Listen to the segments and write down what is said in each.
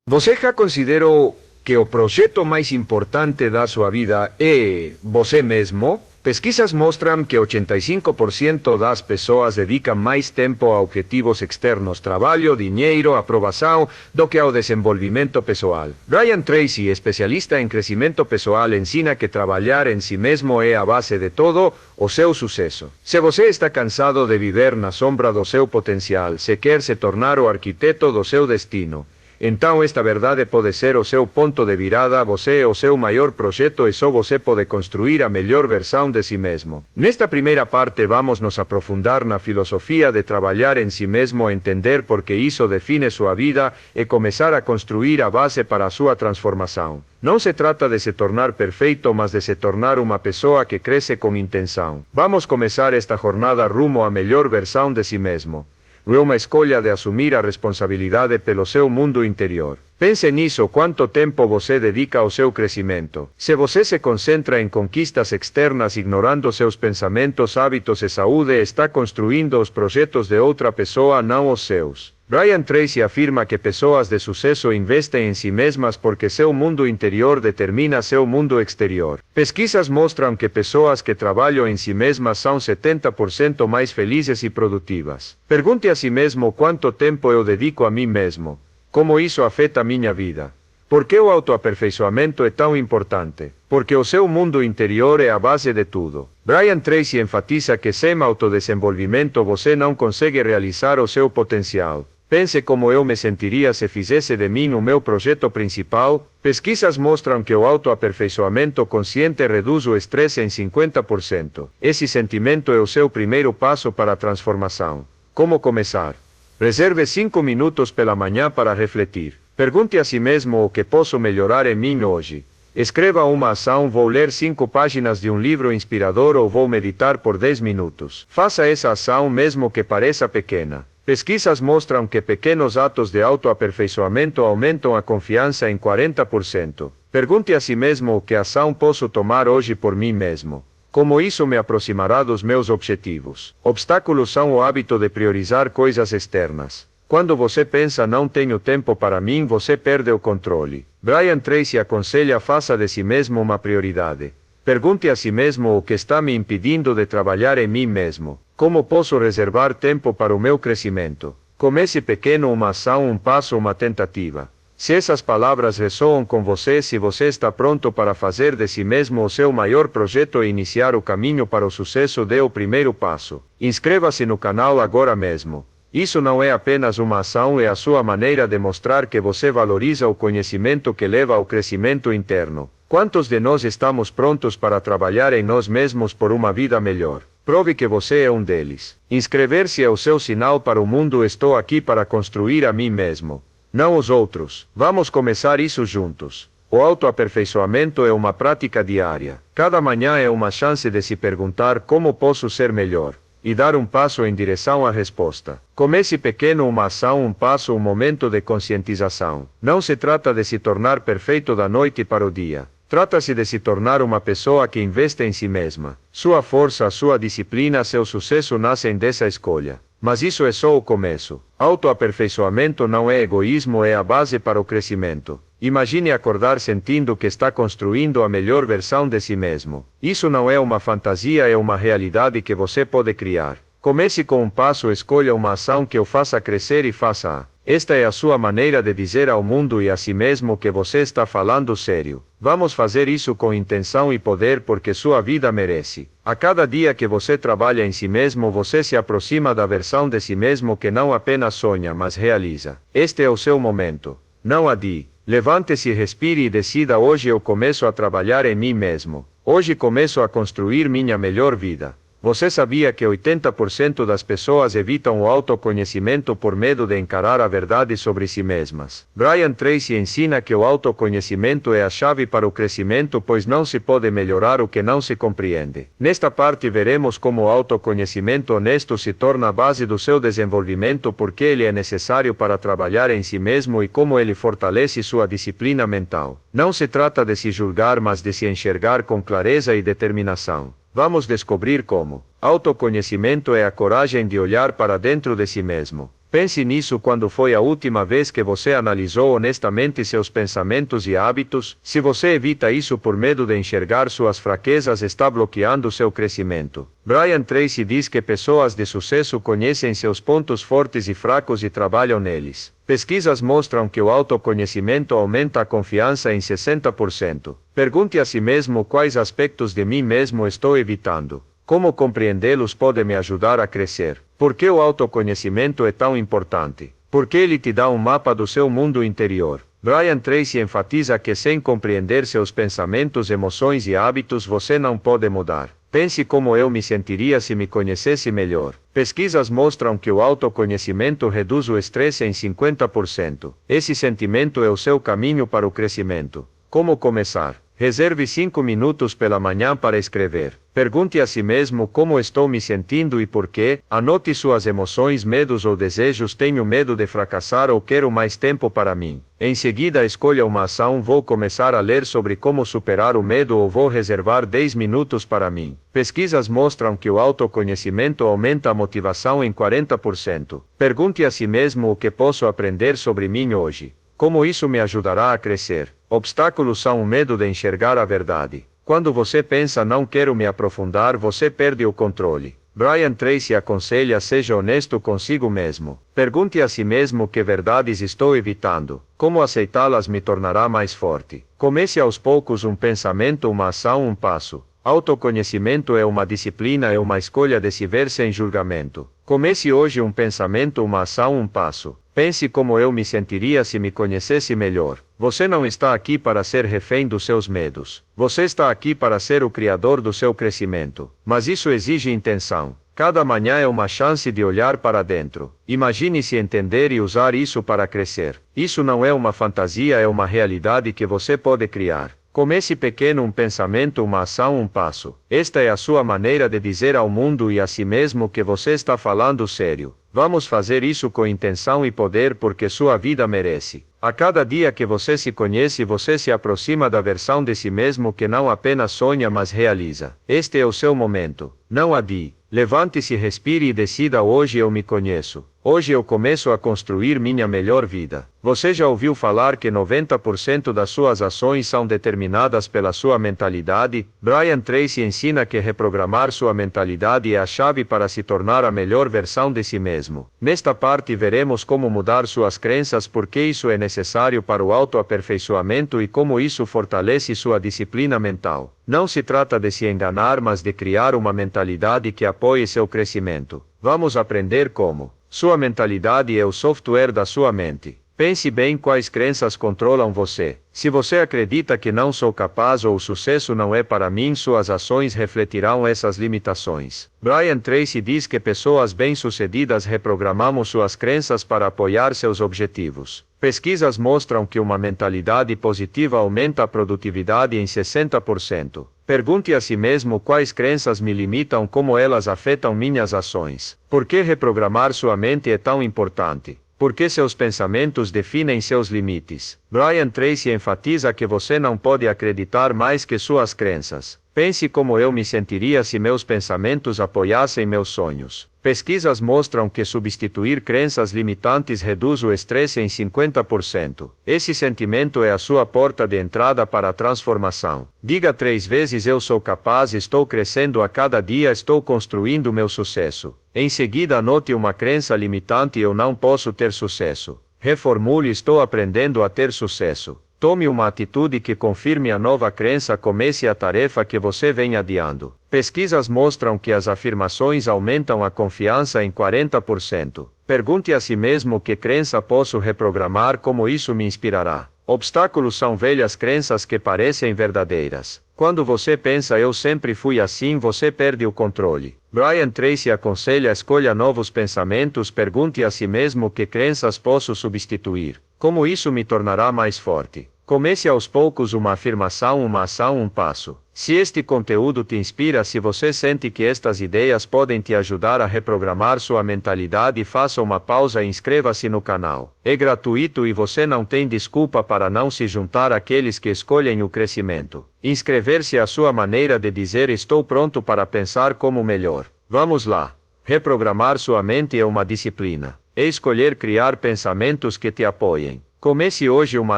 Você já considerou que o projeto mais importante da sua vida é você mesmo? Pesquisas mostram que 85% das pessoas dedicam mais tempo a objetivos externos, trabalho, dinheiro, aprovação, do que ao desenvolvimento pessoal. Brian Tracy, especialista em crescimento pessoal, ensina que trabalhar em si mesmo é a base de todo o seu sucesso. Se você está cansado de viver na sombra do seu potencial, se quer se tornar o arquiteto do seu destino, então esta verdade pode ser o seu ponto de virada. Você é o seu maior projeto e só você pode construir a melhor versão de si mesmo. Nesta primeira parte vamos nos aprofundar na filosofia de trabalhar em si mesmo, entender por que isso define sua vida e começar a construir a base para a sua transformação. Não se trata de se tornar perfeito, mas de se tornar uma pessoa que cresce com intenção. Vamos começar esta jornada rumo à melhor versão de si mesmo. É uma escolha de assumir a responsabilidade pelo seu mundo interior. Pense nisso: quanto tempo você dedica ao seu crescimento. Se você se concentra em conquistas externas ignorando seus pensamentos, hábitos e saúde, está construindo os projetos de outra pessoa, não os seus. Brian Tracy afirma que pessoas de sucesso investem em si mesmas porque seu mundo interior determina seu mundo exterior. Pesquisas mostram que pessoas que trabalham em si mesmas são 70% mais felizes e produtivas. Pergunte a si mesmo: quanto tempo eu dedico a mim mesmo? Como isso afeta minha vida? Por que o autoaperfeiçoamento é tão importante? Porque o seu mundo interior é a base de tudo. Brian Tracy enfatiza que sem autodesenvolvimento você não consegue realizar o seu potencial. Pense como eu me sentiria se fizesse de mim o meu projeto principal. Pesquisas mostram que o autoaperfeiçoamento consciente reduz o estresse em 50%. Esse sentimento é o seu primeiro passo para a transformação. Como começar? Reserve 5 minutos pela manhã para refletir. Pergunte a si mesmo: o que posso melhorar em mim hoje? Escreva uma ação: vou ler 5 páginas de um livro inspirador ou vou meditar por 10 minutos. Faça essa ação mesmo que pareça pequena. Pesquisas mostram que pequenos atos de autoaperfeiçoamento aumentam a confiança em 40%. Pergunte a si mesmo: o que ação posso tomar hoje por mim mesmo? Como isso me aproximará dos meus objetivos? Obstáculos são o hábito de priorizar coisas externas. Quando você pensa não tenho tempo para mim, você perde o controle. Brian Tracy aconselha: faça de si mesmo uma prioridade. Pergunte a si mesmo: o que está me impedindo de trabalhar em mim mesmo? Como posso reservar tempo para o meu crescimento? Comece pequeno: uma ação, um passo, uma tentativa. Se essas palavras ressoam com você, se você está pronto para fazer de si mesmo o seu maior projeto e iniciar o caminho para o sucesso, dê o primeiro passo. Inscreva-se no canal agora mesmo. Isso não é apenas uma ação, é a sua maneira de mostrar que você valoriza o conhecimento que leva ao crescimento interno. Quantos de nós estamos prontos para trabalhar em nós mesmos por uma vida melhor? Prove que você é um deles. Inscrever-se é o seu sinal para o mundo: estou aqui para construir a mim mesmo, não os outros. Vamos começar isso juntos. O autoaperfeiçoamento é uma prática diária. Cada manhã é uma chance de se perguntar: como posso ser melhor? E dar um passo em direção à resposta. Comece pequeno: uma ação, um passo, um momento de conscientização. Não se trata de se tornar perfeito da noite para o dia. Trata-se de se tornar uma pessoa que investe em si mesma. Sua força, sua disciplina, seu sucesso nascem dessa escolha. Mas isso é só o começo. Autoaperfeiçoamento não é egoísmo, é a base para o crescimento. Imagine acordar sentindo que está construindo a melhor versão de si mesmo. Isso não é uma fantasia, é uma realidade que você pode criar. Comece com um passo, escolha uma ação que o faça crescer e faça-a. Esta é a sua maneira de dizer ao mundo e a si mesmo que você está falando sério. Vamos fazer isso com intenção e poder, porque sua vida merece. A cada dia que você trabalha em si mesmo, você se aproxima da versão de si mesmo que não apenas sonha, mas realiza. Este é o seu momento. Não adie. Levante-se, respire e decida: hoje eu começo a trabalhar em mim mesmo. Hoje começo a construir minha melhor vida. Você sabia que 80% das pessoas evitam o autoconhecimento por medo de encarar a verdade sobre si mesmas? Brian Tracy ensina que o autoconhecimento é a chave para o crescimento, pois não se pode melhorar o que não se compreende. Nesta parte veremos como o autoconhecimento honesto se torna a base do seu desenvolvimento, porque ele é necessário para trabalhar em si mesmo e como ele fortalece sua disciplina mental. Não se trata de se julgar, mas de se enxergar com clareza e determinação. Vamos descobrir como. Autoconhecimento é a coragem de olhar para dentro de si mesmo. Pense nisso quando foi a última vez que você analisou honestamente seus pensamentos e hábitos. Se você evita isso por medo de enxergar suas fraquezas, está bloqueando seu crescimento. Brian Tracy diz que pessoas de sucesso conhecem seus pontos fortes e fracos e trabalham neles. Pesquisas mostram que o autoconhecimento aumenta a confiança em 60%. Pergunte a si mesmo quais aspectos de mim mesmo estou evitando. Como compreendê-los pode me ajudar a crescer. Por que o autoconhecimento é tão importante? Porque ele te dá um mapa do seu mundo interior. Brian Tracy enfatiza que sem compreender seus pensamentos, emoções e hábitos você não pode mudar. Pense como eu me sentiria se me conhecesse melhor. Pesquisas mostram que o autoconhecimento reduz o estresse em 50%. Esse sentimento é o seu caminho para o crescimento. Como começar? Reserve 5 minutos pela manhã para escrever. Pergunte a si mesmo como estou me sentindo e por quê. Anote suas emoções, medos ou desejos. Tenho medo de fracassar ou quero mais tempo para mim. Em seguida, escolha uma ação. Vou começar a ler sobre como superar o medo ou vou reservar 10 minutos para mim. Pesquisas mostram que o autoconhecimento aumenta a motivação em 40%. Pergunte a si mesmo o que posso aprender sobre mim hoje. Como isso me ajudará a crescer? Obstáculos são o medo de enxergar a verdade. Quando você pensa não quero me aprofundar, você perde o controle. Brian Tracy aconselha: seja honesto consigo mesmo. Pergunte a si mesmo que verdades estou evitando. Como aceitá-las me tornará mais forte. Comece aos poucos, um pensamento, uma ação, um passo. Autoconhecimento é uma disciplina, é uma escolha de se ver sem julgamento. Comece hoje, um pensamento, uma ação, um passo. Pense como eu me sentiria se me conhecesse melhor. Você não está aqui para ser refém dos seus medos. Você está aqui para ser o criador do seu crescimento. Mas isso exige intenção. Cada manhã é uma chance de olhar para dentro. Imagine-se entender e usar isso para crescer. Isso não é uma fantasia, é uma realidade que você pode criar. Comece pequeno, um pensamento, uma ação, um passo. Esta é a sua maneira de dizer ao mundo e a si mesmo que você está falando sério. Vamos fazer isso com intenção e poder porque sua vida merece. A cada dia que você se conhece, você se aproxima da versão de si mesmo que não apenas sonha, mas realiza. Este é o seu momento. Não adie. Levante-se, respire e decida: hoje eu me conheço. Hoje eu começo a construir minha melhor vida. Você já ouviu falar que 90% das suas ações são determinadas pela sua mentalidade? Brian Tracy ensina que reprogramar sua mentalidade é a chave para se tornar a melhor versão de si mesmo. Nesta parte veremos como mudar suas crenças, porque isso é necessário para o autoaperfeiçoamento e como isso fortalece sua disciplina mental. Não se trata de se enganar, mas de criar uma mentalidade que apoie seu crescimento. Vamos aprender como. Sua mentalidade é o software da sua mente. Pense bem quais crenças controlam você. Se você acredita que não sou capaz ou o sucesso não é para mim, suas ações refletirão essas limitações. Brian Tracy diz que pessoas bem-sucedidas reprogramamos suas crenças para apoiar seus objetivos. Pesquisas mostram que uma mentalidade positiva aumenta a produtividade em 60%. Pergunte a si mesmo quais crenças me limitam, como elas afetam minhas ações. Por que reprogramar sua mente é tão importante? Porque seus pensamentos definem seus limites. Brian Tracy enfatiza que você não pode acreditar mais que suas crenças. Pense como eu me sentiria se meus pensamentos apoiassem meus sonhos. Pesquisas mostram que substituir crenças limitantes reduz o estresse em 50%. Esse sentimento é a sua porta de entrada para a transformação. Diga 3 vezes: eu sou capaz, estou crescendo a cada dia, estou construindo meu sucesso. Em seguida, anote uma crença limitante: eu não posso ter sucesso. Reformule: estou aprendendo a ter sucesso. Tome uma atitude que confirme a nova crença. Comece a tarefa que você vem adiando. Pesquisas mostram que as afirmações aumentam a confiança em 40%. Pergunte a si mesmo: que crença posso reprogramar? Como isso me inspirará? Obstáculos são velhas crenças que parecem verdadeiras. Quando você pensa eu sempre fui assim, você perde o controle. Brian Tracy aconselha: escolha novos pensamentos. Pergunte a si mesmo: que crenças posso substituir? Como isso me tornará mais forte? Comece aos poucos, uma afirmação, uma ação, um passo. Se este conteúdo te inspira, se você sente que estas ideias podem te ajudar a reprogramar sua mentalidade, faça uma pausa e inscreva-se no canal. É gratuito e você não tem desculpa para não se juntar àqueles que escolhem o crescimento. Inscrever-se é a sua maneira de dizer: estou pronto para pensar como melhor. Vamos lá. Reprogramar sua mente é uma disciplina. é escolher criar pensamentos que te apoiem. Comece hoje uma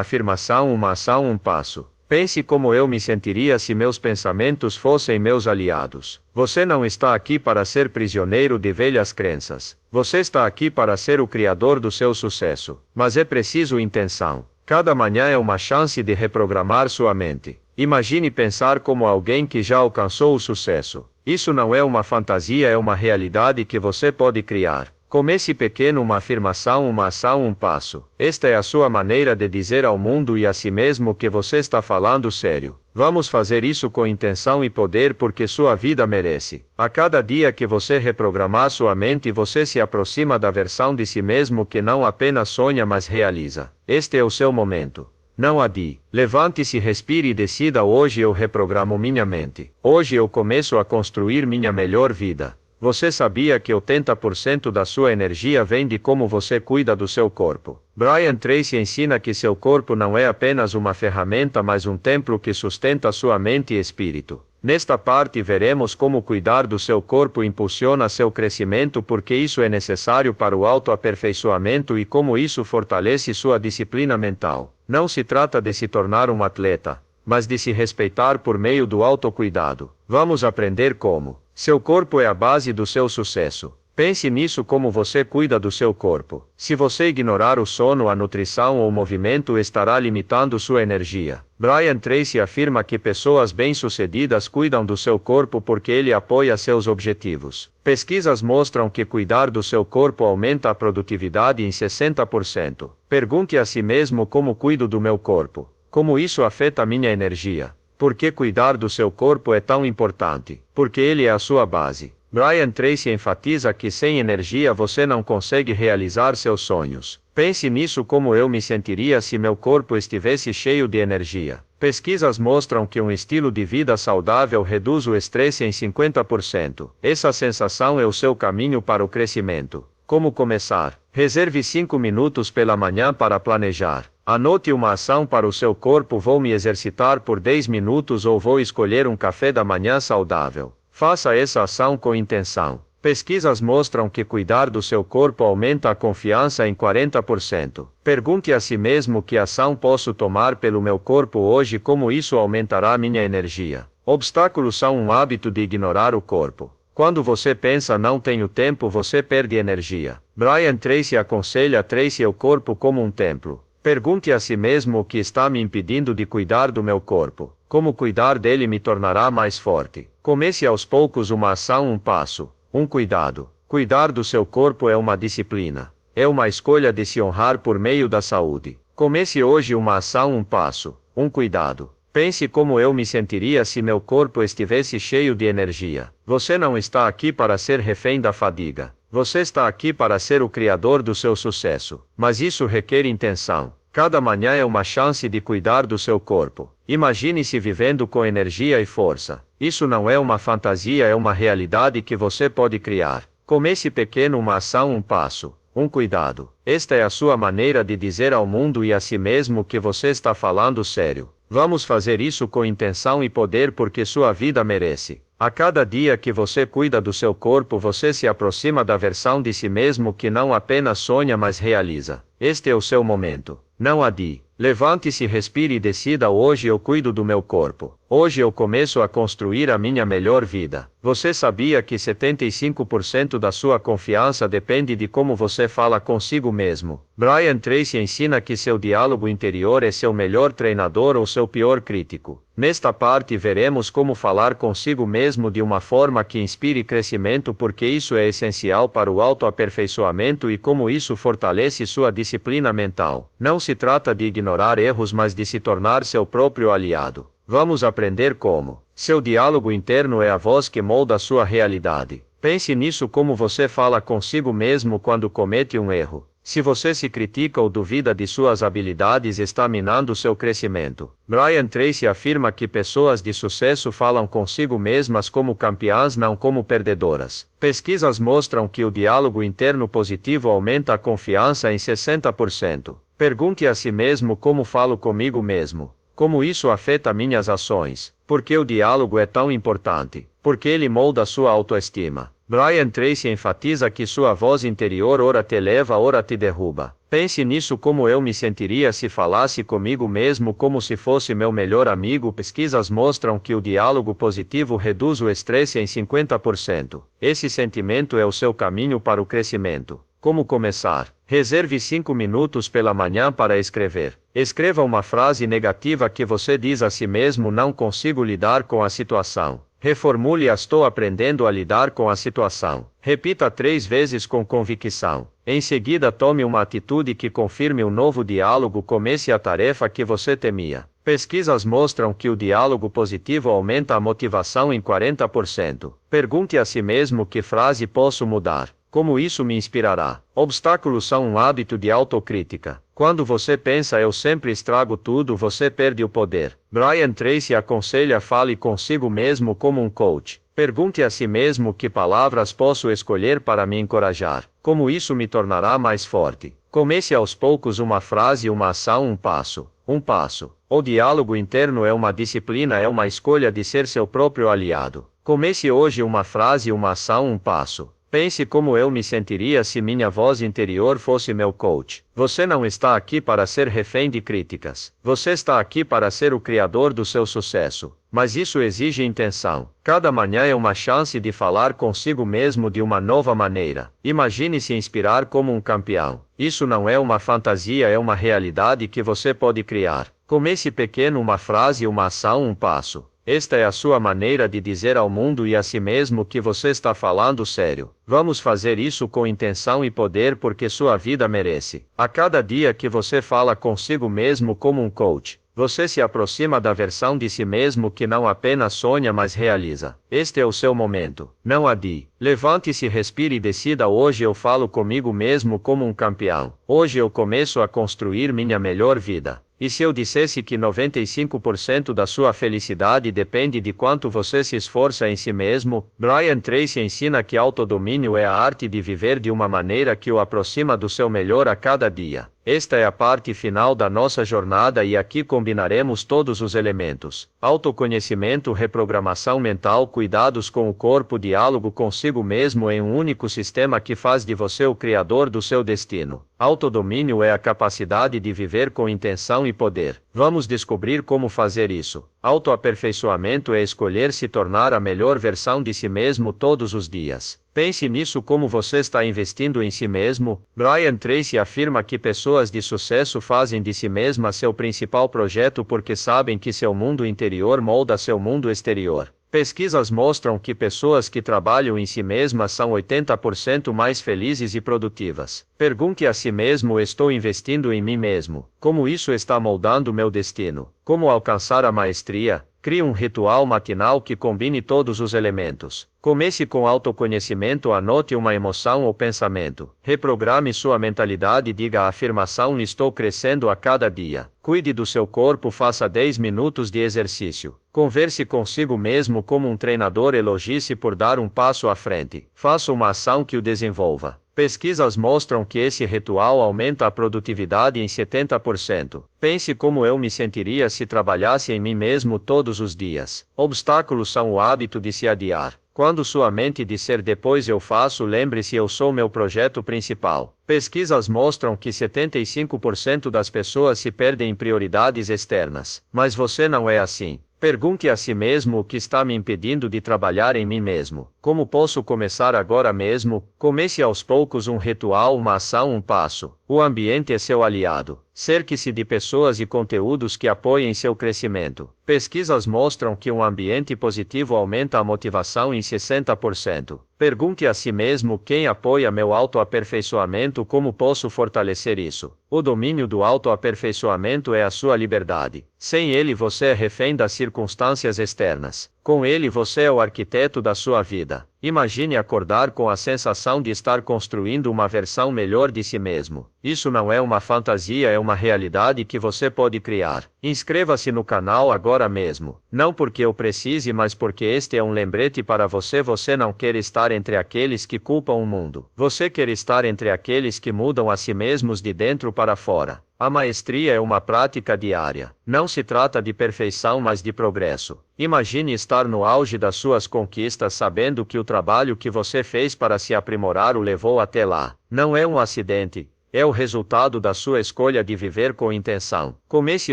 afirmação, uma ação, um passo. Pense como eu me sentiria se meus pensamentos fossem meus aliados. Você não está aqui para ser prisioneiro de velhas crenças. Você está aqui para ser o criador do seu sucesso. Mas é preciso intenção. Cada manhã é uma chance de reprogramar sua mente. Imagine pensar como alguém que já alcançou o sucesso. Isso não é uma fantasia, é uma realidade que você pode criar. Comece pequeno, uma afirmação, uma ação, um passo. Esta é a sua maneira de dizer ao mundo e a si mesmo que você está falando sério. Vamos fazer isso com intenção e poder porque sua vida merece. A cada dia que você reprogramar sua mente, você se aproxima da versão de si mesmo que não apenas sonha, mas realiza. Este é o seu momento. Não adie. Levante-se, respire e decida: hoje eu reprogramo minha mente. Hoje eu começo a construir minha melhor vida. Você sabia que 80% da sua energia vem de como você cuida do seu corpo? Brian Tracy ensina que seu corpo não é apenas uma ferramenta, mas um templo que sustenta sua mente e espírito. Nesta parte veremos como cuidar do seu corpo impulsiona seu crescimento, porque isso é necessário para o autoaperfeiçoamento, e como isso fortalece sua disciplina mental. Não se trata de se tornar um atleta, mas de se respeitar por meio do autocuidado. Vamos aprender como. Seu corpo é a base do seu sucesso. Pense nisso, como você cuida do seu corpo. Se você ignorar o sono, a nutrição ou o movimento, estará limitando sua energia. Brian Tracy afirma que pessoas bem-sucedidas cuidam do seu corpo porque ele apoia seus objetivos. Pesquisas mostram que cuidar do seu corpo aumenta a produtividade em 60%. Pergunte a si mesmo: como cuido do meu corpo? Como isso afeta minha energia? Por que cuidar do seu corpo é tão importante? Porque ele é a sua base. Brian Tracy enfatiza que sem energia você não consegue realizar seus sonhos. Pense nisso: como eu me sentiria se meu corpo estivesse cheio de energia. Pesquisas mostram que um estilo de vida saudável reduz o estresse em 50%. Essa sensação é o seu caminho para o crescimento. Como começar? Reserve 5 minutos pela manhã para planejar. Anote uma ação para o seu corpo: vou me exercitar por 10 minutos ou vou escolher um café da manhã saudável. Faça essa ação com intenção. Pesquisas mostram que cuidar do seu corpo aumenta a confiança em 40%. Pergunte a si mesmo: que ação posso tomar pelo meu corpo hoje? Como isso aumentará minha energia? Obstáculos são um hábito de ignorar o corpo. Quando você pensa não tenho tempo, você perde energia. Brian Tracy aconselha: trate o corpo como um templo. Pergunte a si mesmo: o que está me impedindo de cuidar do meu corpo? Como cuidar dele me tornará mais forte? Comece aos poucos, uma ação, um passo, um cuidado. Cuidar do seu corpo é uma disciplina. É uma escolha de se honrar por meio da saúde. Comece hoje uma ação, um passo, um cuidado. Pense: como eu me sentiria se meu corpo estivesse cheio de energia. Você não está aqui para ser refém da fadiga. Você está aqui para ser o criador do seu sucesso. Mas isso requer intenção. Cada manhã é uma chance de cuidar do seu corpo. Imagine-se vivendo com energia e força. Isso não é uma fantasia, é uma realidade que você pode criar. Comece pequeno, uma ação, um passo, um cuidado. Esta é a sua maneira de dizer ao mundo e a si mesmo que você está falando sério. Vamos fazer isso com intenção e poder porque sua vida merece. A cada dia que você cuida do seu corpo, você se aproxima da versão de si mesmo que não apenas sonha, mas realiza. Este é o seu momento. Não adie. Levante-se, respire e decida: hoje eu cuido do meu corpo. Hoje eu começo a construir a minha melhor vida. Você sabia que 75% da sua confiança depende de como você fala consigo mesmo? Brian Tracy ensina que seu diálogo interior é seu melhor treinador ou seu pior crítico. Nesta parte veremos como falar consigo mesmo de uma forma que inspire crescimento, porque isso é essencial para o autoaperfeiçoamento, e como isso fortalece sua disciplina mental. Não se trata de ignorar erros, mas de se tornar seu próprio aliado. Vamos aprender como. Seu diálogo interno é a voz que molda a sua realidade. Pense nisso: como você fala consigo mesmo quando comete um erro. Se você se critica ou duvida de suas habilidades, está minando seu crescimento. Brian Tracy afirma que pessoas de sucesso falam consigo mesmas como campeãs, não como perdedoras. Pesquisas mostram que o diálogo interno positivo aumenta a confiança em 60%. Pergunte a si mesmo: como falo comigo mesmo? Como isso afeta minhas ações? Por que o diálogo é tão importante? Porque ele molda sua autoestima. Brian Tracy enfatiza que sua voz interior ora te eleva, ora te derruba. Pense nisso: como eu me sentiria se falasse comigo mesmo como se fosse meu melhor amigo. Pesquisas mostram que o diálogo positivo reduz o estresse em 50%. Esse sentimento é o seu caminho para o crescimento. Como começar? Reserve 5 minutos pela manhã para escrever. Escreva uma frase negativa que você diz a si mesmo: não consigo lidar com a situação. Reformule-a: estou aprendendo a lidar com a situação. Repita 3 vezes com convicção. Em seguida, tome uma atitude que confirme o novo diálogo. Comece a tarefa que você temia. Pesquisas mostram que o diálogo positivo aumenta a motivação em 40%. Pergunte a si mesmo: que frase posso mudar? Como isso me inspirará? Obstáculos são um hábito de autocrítica. Quando você pensa eu sempre estrago tudo, você perde o poder. Brian Tracy aconselha: fale consigo mesmo como um coach. Pergunte a si mesmo: que palavras posso escolher para me encorajar? Como isso me tornará mais forte? Comece aos poucos: uma frase, uma ação, um passo. Um passo. O diálogo interno é uma disciplina, é uma escolha de ser seu próprio aliado. Comece hoje: uma frase, uma ação, um passo. Pense como eu me sentiria se minha voz interior fosse meu coach. Você não está aqui para ser refém de críticas. Você está aqui para ser o criador do seu sucesso. Mas isso exige intenção. Cada manhã é uma chance de falar consigo mesmo de uma nova maneira. Imagine se inspirar como um campeão. Isso não é uma fantasia, é uma realidade que você pode criar. Comece pequeno: uma frase, uma ação, um passo. Esta é a sua maneira de dizer ao mundo e a si mesmo que você está falando sério. Vamos fazer isso com intenção e poder, porque sua vida merece. A cada dia que você fala consigo mesmo como um coach, você se aproxima da versão de si mesmo que não apenas sonha, mas realiza. Este é o seu momento. Não adie. Levante-se, respire e decida: hoje eu falo comigo mesmo como um campeão. Hoje eu começo a construir minha melhor vida. E se eu dissesse que 95% da sua felicidade depende de quanto você se esforça em si mesmo? Brian Tracy ensina que autodomínio é a arte de viver de uma maneira que o aproxima do seu melhor a cada dia. Esta é a parte final da nossa jornada e aqui combinaremos todos os elementos: autoconhecimento, reprogramação mental, cuidados com o corpo, diálogo consigo mesmo em um único sistema que faz de você o criador do seu destino. Autodomínio é a capacidade de viver com intenção e poder. Vamos descobrir como fazer isso. Autoaperfeiçoamento é escolher se tornar a melhor versão de si mesmo todos os dias. Pense nisso: como você está investindo em si mesmo. Brian Tracy afirma que pessoas de sucesso fazem de si mesmas seu principal projeto porque sabem que seu mundo interior molda seu mundo exterior. Pesquisas mostram que pessoas que trabalham em si mesmas são 80% mais felizes e produtivas. Pergunte a si mesmo: estou investindo em mim mesmo? Como isso está moldando meu destino? Como alcançar a maestria? Crie um ritual matinal que combine todos os elementos. Comece com autoconhecimento: anote uma emoção ou pensamento. Reprograme sua mentalidade: diga a afirmação: estou crescendo a cada dia. Cuide do seu corpo: faça 10 minutos de exercício. Converse consigo mesmo como um treinador: elogie-se por dar um passo à frente. Faça uma ação que o desenvolva. Pesquisas mostram que esse ritual aumenta a produtividade em 70%. Pense: como eu me sentiria se trabalhasse em mim mesmo todos os dias? Obstáculos são o hábito de se adiar. Quando sua mente disser depois eu faço, lembre-se: eu sou meu projeto principal. Pesquisas mostram que 75% das pessoas se perdem em prioridades externas. Mas você não é assim. Pergunte a si mesmo: o que está me impedindo de trabalhar em mim mesmo? Como posso começar agora mesmo? Comece aos poucos: um ritual, uma ação, um passo. O ambiente é seu aliado. Cerque-se de pessoas e conteúdos que apoiem seu crescimento. Pesquisas mostram que um ambiente positivo aumenta a motivação em 60%. Pergunte a si mesmo: quem apoia meu autoaperfeiçoamento? Como posso fortalecer isso? O domínio do autoaperfeiçoamento é a sua liberdade. Sem ele você é refém das circunstâncias externas. Com ele você é o arquiteto da sua vida. Imagine acordar com a sensação de estar construindo uma versão melhor de si mesmo. Isso não é uma fantasia, é uma realidade que você pode criar. Inscreva-se no canal agora mesmo. Não porque eu precise, mas porque este é um lembrete para você. Você não quer estar entre aqueles que culpam o mundo. Você quer estar entre aqueles que mudam a si mesmos de dentro para fora. A maestria é uma prática diária. Não se trata de perfeição, mas de progresso. Imagine estar no auge das suas conquistas sabendo que o trabalho que você fez para se aprimorar o levou até lá. Não é um acidente. É o resultado da sua escolha de viver com intenção. Comece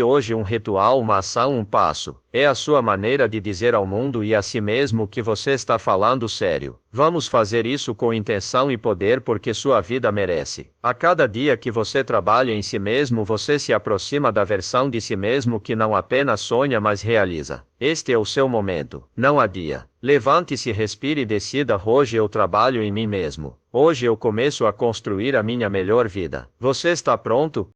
hoje um ritual, uma ação, um passo. É a sua maneira de dizer ao mundo e a si mesmo que você está falando sério. Vamos fazer isso com intenção e poder porque sua vida merece. A cada dia que você trabalha em si mesmo, você se aproxima da versão de si mesmo que não apenas sonha, mas realiza. Este é o seu momento. Não adia. Levante-se, respire e decida: hoje eu trabalho em mim mesmo. Hoje eu começo a construir a minha melhor vida. Você está pronto?